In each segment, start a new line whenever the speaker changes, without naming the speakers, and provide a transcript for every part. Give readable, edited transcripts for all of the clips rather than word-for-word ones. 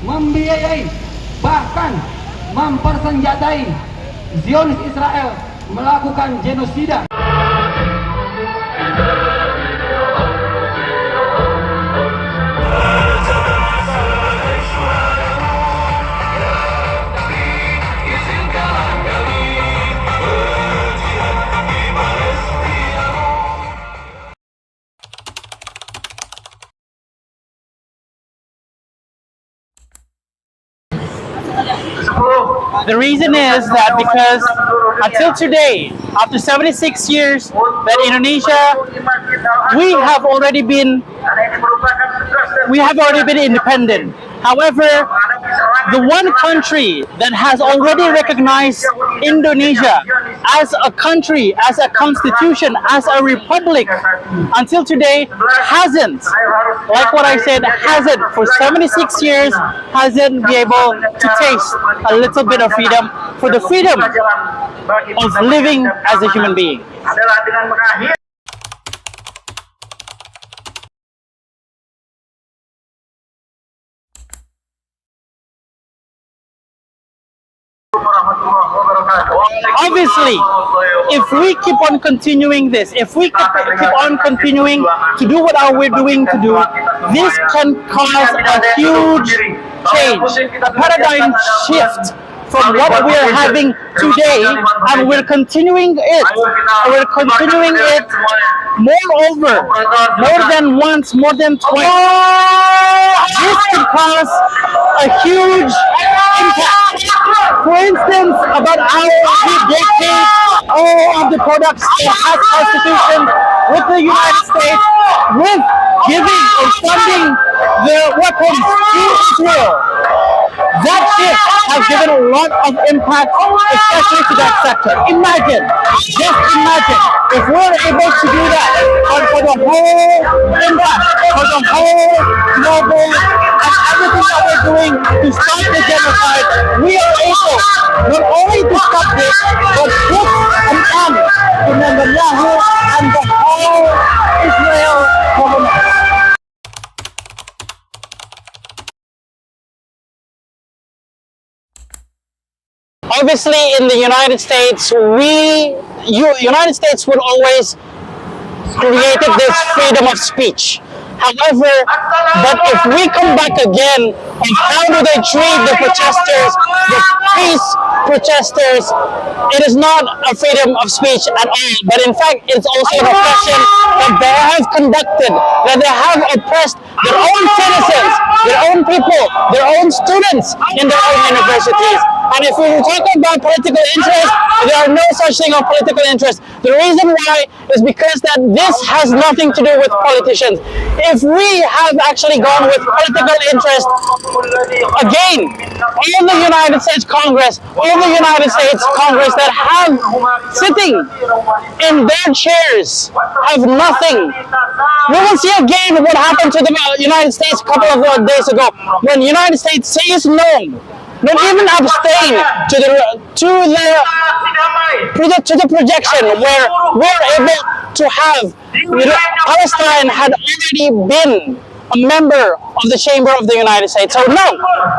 membiayai, bahkan mempersenjatai Zionis Israel melakukan genosida.
The reason is that because until today, after 76 years that Indonesia, we have already been independent. However, the one country that has already recognized Indonesia as a country, as a constitution, as a republic, until today hasn't, like what I said, hasn't for 76 years, hasn't been able to taste a little bit of freedom, for the freedom of living as a human being. Obviously, if we keep on continuing this, if we keep on continuing to do what we're doing to do, this can cause a huge change, a paradigm shift from what we're having today, and we're continuing it. Moreover, more than once, more than twice. This can cause a huge impact. For instance, about how we dictate all of the products that have constitutions with the United States, with giving or funding the weapons to Israel. That shift has given a lot of impact, especially to that sector. Imagine, just imagine, if we're able to do that, but for the whole impact, for the whole global, and everything that we're doing to stop the genocide, we are able not only to stop this, but put an end to Netanyahu and the whole Israel government. Obviously, in the United States, United States would always created this freedom of speech. However, but if we come back again on how do they treat the protesters, the peace protesters, it is not a freedom of speech at all, but in fact it's also an oppression that they have conducted, that they have oppressed their own citizens, their own people, their own students in their own universities. And if we talk about political interest, there are no such thing of political interest. The reason why is because that this has nothing to do with politicians. If we have actually gone with political interest, again, all the United States Congress, that have sitting in their chairs have nothing. We will see again what happened to the United States a couple of days ago when the United States says no. Not even abstain to the projection where we're able to have, Palestine had already been a member of the Chamber of the United States. So no,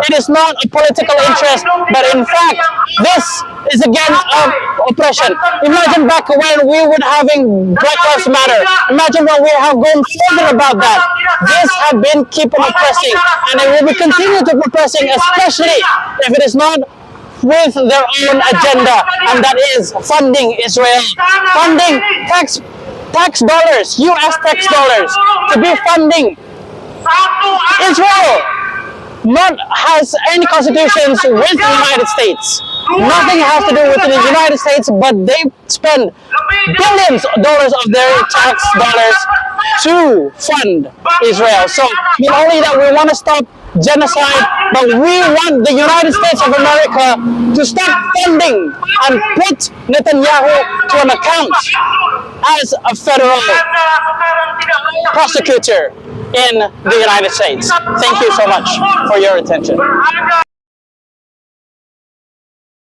it is not a political interest, but in fact, this is again oppression. Imagine back when we were having Black Lives Matter. Imagine when we have gone further about that. This have been keep on oppressing, and it will be continue to oppressing, especially if it is not with their own agenda, and that is funding Israel, funding tax dollars, U.S. tax dollars, to be funding Israel. Not has any constitutions with the United States. Nothing has to do with the United States, but they spend billions of dollars of their tax dollars to fund Israel. So not only that we want to stop genocide, but we want the United States of America to stop funding and put Netanyahu to an account as a federal prosecutor in the United States. Thank you so much for your attention.